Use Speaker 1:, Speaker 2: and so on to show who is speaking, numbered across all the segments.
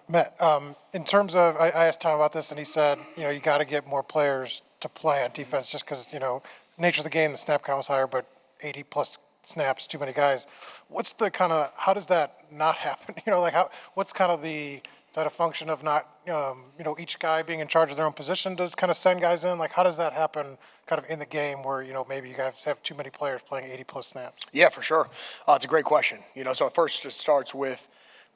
Speaker 1: Matt, in terms of, I asked Tom about this, and he said, you got to get more players to play on defense just because, nature of the game, the snap count was higher, but 80 plus snaps, too many guys. What's the how does that not happen? What's is that a function of not, each guy being in charge of their own position to kind of send guys in? How does that happen kind of in the game where, maybe you guys have too many players playing 80 plus snaps?
Speaker 2: Yeah, for sure. It's a great question. So at first it starts with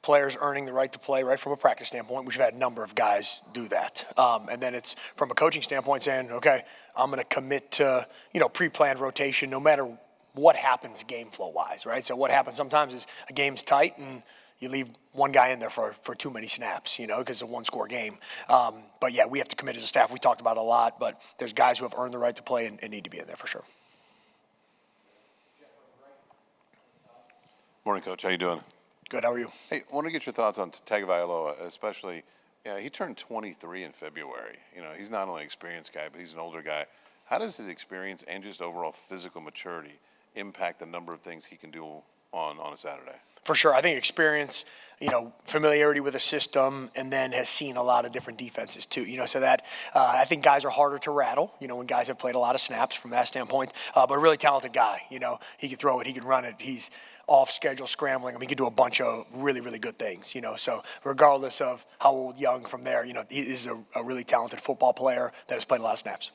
Speaker 2: players earning the right to play right from a practice standpoint. We've had a number of guys do that. And then it's from a coaching standpoint saying, okay, I'm going to commit to, pre-planned rotation no matter what happens game flow wise, right? So what happens sometimes is a game's tight and you leave one guy in there for too many snaps, because it's a one-score game. But, yeah, we have to commit as a staff. We talked about it a lot, but there's guys who have earned the right to play and need to be in there for sure.
Speaker 3: Morning, Coach. How you doing?
Speaker 2: Good. How are you?
Speaker 3: Hey, I want to get your thoughts on Tagovailoa, especially. Yeah, he turned 23 in February. He's not only an experienced guy, but he's an older guy. How does his experience and just overall physical maturity impact the number of things he can do on a Saturday?
Speaker 2: For sure. I think experience, familiarity with a system, and then has seen a lot of different defenses too. So that I think guys are harder to rattle, when guys have played a lot of snaps from that standpoint. But a really talented guy, he can throw it, he can run it. He's off schedule scrambling. He can do a bunch of really, really good things, So regardless of how old, young from there, he is a really talented football player that has played a lot of snaps.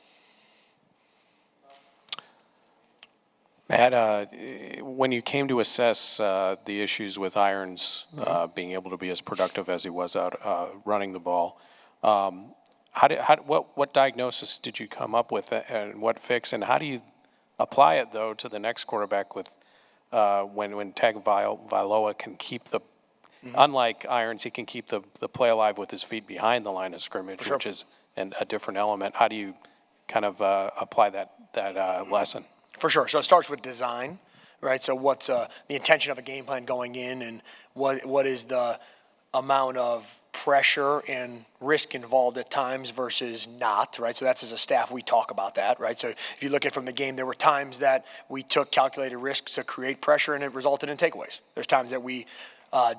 Speaker 4: Matt, when you came to assess the issues with Irons being able to be as productive as he was out running the ball, what diagnosis did you come up with and what fix, and how do you apply it, though, to the next quarterback with when Tagovailoa can keep the unlike Irons, he can keep the play alive with his feet behind the line of scrimmage,
Speaker 2: sure.
Speaker 4: which is a different element. How do you kind of apply that lesson?
Speaker 2: For sure. So it starts with design, right? So what's the intention of a game plan going in, and what is the amount of pressure and risk involved at times versus not, right? So that's as a staff, we talk about that, right? So if you look at from the game, there were times that we took calculated risks to create pressure and it resulted in takeaways. There's times that we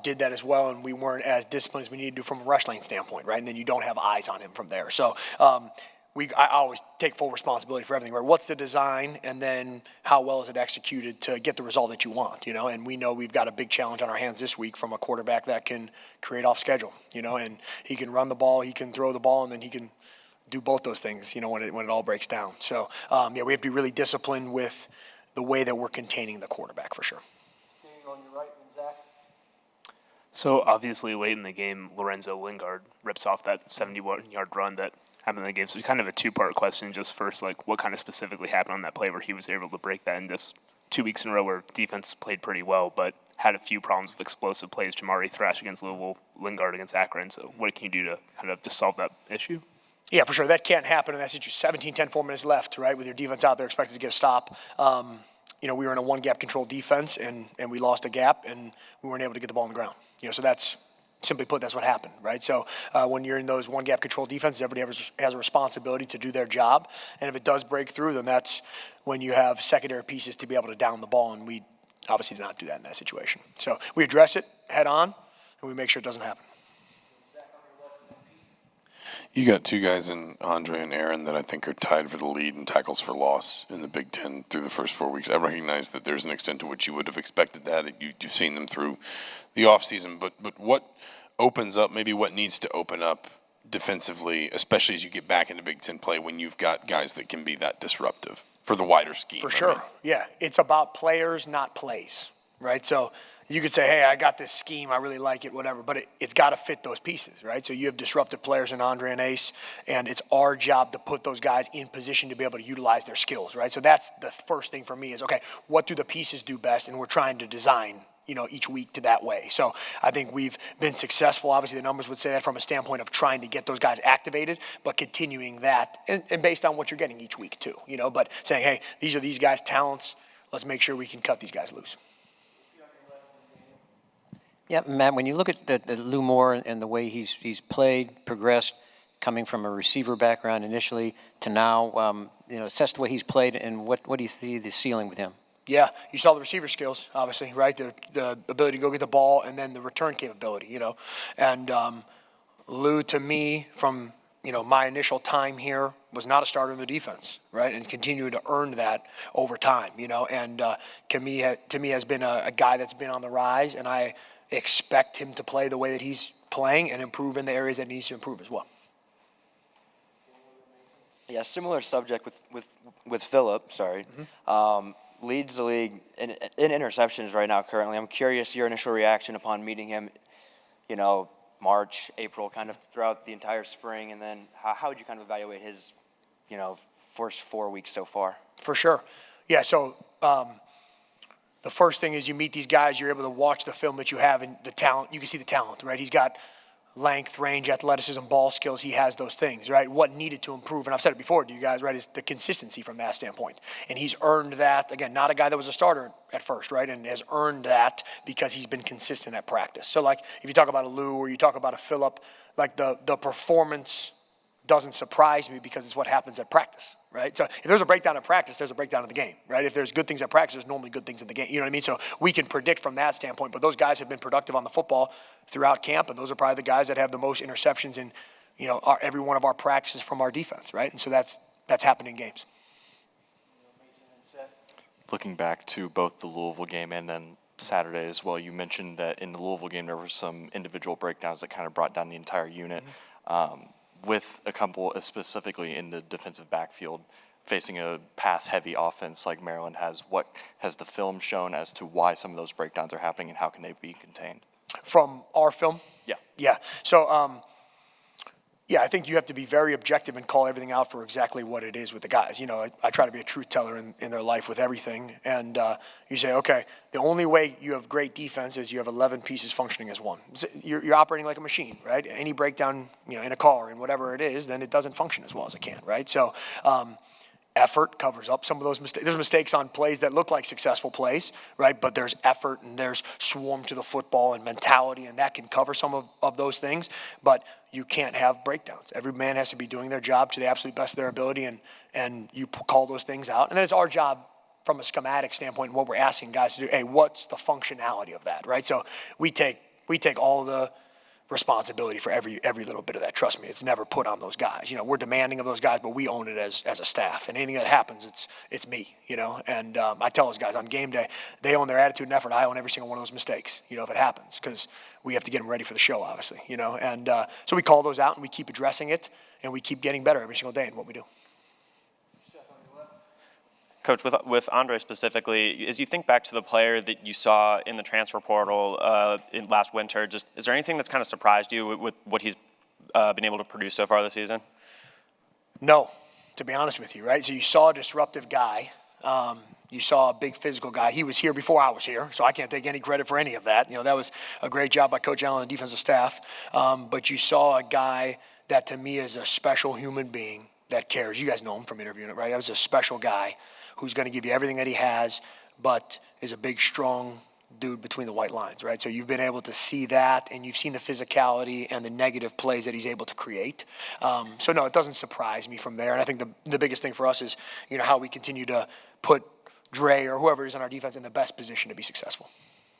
Speaker 2: did that as well, and we weren't as disciplined as we needed to from a rush lane standpoint, right? And then you don't have eyes on him from there. So I always take full responsibility for everything, right? What's the design, and then how well is it executed to get the result that you want, And we know we've got a big challenge on our hands this week from a quarterback that can create off schedule, and he can run the ball, he can throw the ball, and then he can do both those things, when it all breaks down. So, we have to be really disciplined with the way that we're containing the quarterback for sure.
Speaker 5: On your right, Zach.
Speaker 6: So obviously late in the game, Lorenzo Lingard rips off that 71-yard run that happened in the game. So it's kind of a two-part question. Just first, what kind of specifically happened on that play where he was able to break that in this 2 weeks in a row where defense played pretty well, but had a few problems with explosive plays. Jamari Thrash against Louisville, Lingard against Akron. So what can you do to kind of just solve that issue?
Speaker 2: Yeah, for sure. That can't happen in that situation. 17-10, 4 minutes left, right? With your defense out there expected to get a stop. We were in a one-gap control defense, and we lost a gap, and we weren't able to get the ball on the ground. So that's, simply put, that's what happened, right? So when you're in those one-gap control defenses, everybody has a responsibility to do their job. And if it does break through, then that's when you have secondary pieces to be able to down the ball, and we obviously did not do that in that situation. So we address it head on, and we make sure it doesn't happen.
Speaker 7: You got two guys in Andre and Aaron that I think are tied for the lead in tackles for loss in the Big Ten through the first 4 weeks. I recognize that there's an extent to which you would have expected that. You've seen them through the offseason. But what opens up, maybe what needs to open up defensively, especially as you get back into Big Ten play when you've got guys that can be that disruptive for the wider scheme?
Speaker 2: For sure, yeah. It's about players, not plays, right? So you could say, hey, I got this scheme, I really like it, whatever, but it's got to fit those pieces, right? So you have disruptive players in Andre and Ace, and it's our job to put those guys in position to be able to utilize their skills, right? So that's the first thing for me is, okay, what do the pieces do best? And we're trying to design, each week to that way. So I think we've been successful. Obviously, the numbers would say that from a standpoint of trying to get those guys activated, but continuing that, and based on what you're getting each week too, but saying, hey, these are these guys' talents. Let's make sure we can cut these guys loose.
Speaker 5: Yeah, Matt, when you look at the Lou Moore and the way he's played, progressed, coming from a receiver background initially to now, assess the way he's played, and what do you see the ceiling with him?
Speaker 2: Yeah, you saw the receiver skills, obviously, right? The ability to go get the ball and then the return capability, you know. And Lou, to me, from my initial time here, was not a starter in the defense, right? And continued to earn that over time, And to me has been a guy that's been on the rise, and I expect him to play the way that he's playing and improve in the areas that he needs to improve as well.
Speaker 8: Yeah, similar subject with Phillip. Sorry, leads the league in interceptions right now. Currently, I'm curious your initial reaction upon meeting him. March, April, kind of throughout the entire spring, and then how would you kind of evaluate his, first 4 weeks so far?
Speaker 2: For sure, yeah. So the first thing is you meet these guys, you're able to watch the film that you have and the talent. You can see the talent, right? He's got length, range, athleticism, ball skills. He has those things, right? What needed to improve, and I've said it before to you guys, right, is the consistency from that standpoint. And he's earned that. Again, not a guy that was a starter at first, right, and has earned that because he's been consistent at practice. So, like, if you talk about a Lou or you talk about a Phillip, like the performance doesn't surprise me because it's what happens at practice, right? So if there's a breakdown at practice, there's a breakdown in the game, right? If there's good things at practice, there's normally good things in the game. You know what I mean? So we can predict from that standpoint, but those guys have been productive on the football throughout camp, and those are probably the guys that have the most interceptions in, every one of our practices from our defense, right? And so that's happened in games.
Speaker 9: Looking back to both the Louisville game and then Saturday as well, you mentioned that in the Louisville game there were some individual breakdowns that kind of brought down the entire unit. With a couple specifically in the defensive backfield facing a pass-heavy offense like Maryland has, what has the film shown as to why some of those breakdowns are happening and how can they be contained?
Speaker 2: From our film?
Speaker 9: Yeah.
Speaker 2: Yeah. So, I think you have to be very objective and call everything out for exactly what it is with the guys. I try to be a truth teller in their life with everything. And you say, okay, the only way you have great defense is you have 11 pieces functioning as one. You're operating like a machine, right? Any breakdown, in a car and whatever it is, then it doesn't function as well as it can, right? So effort covers up some of those mistakes. There's mistakes on plays that look like successful plays, right? But there's effort and there's swarm to the football and mentality, and that can cover some of those things. But you can't have breakdowns. Every man has to be doing their job to the absolute best of their ability, and you call those things out. And then it's our job from a schematic standpoint, what we're asking guys to do. Hey, what's the functionality of that, right? So we take all the responsibility for every little bit of that. Trust me, it's never put on those guys. We're demanding of those guys, but we own it as a staff. And anything that happens, it's me. And I tell those guys on game day, they own their attitude and effort. I own every single one of those mistakes. If it happens, because we have to get them ready for the show, obviously. And so we call those out and we keep addressing it, and we keep getting better every single day in what we do.
Speaker 10: Coach, with Andre specifically, as you think back to the player that you saw in the transfer portal in last winter, just is there anything that's kind of surprised you with what he's been able to produce so far this season?
Speaker 2: No, to be honest with you, right? So you saw a disruptive guy. You saw a big physical guy. He was here before I was here, so I can't take any credit for any of that. That was a great job by Coach Allen and the defensive staff. But you saw a guy that to me is a special human being that cares. You guys know him from interviewing it, right? That was a special guy who's going to give you everything that he has, but is a big, strong dude between the white lines, right? So you've been able to see that, and you've seen the physicality and the negative plays that he's able to create. So no, it doesn't surprise me from there. And I think the biggest thing for us is, how we continue to put Dre or whoever is on our defense in the best position to be successful.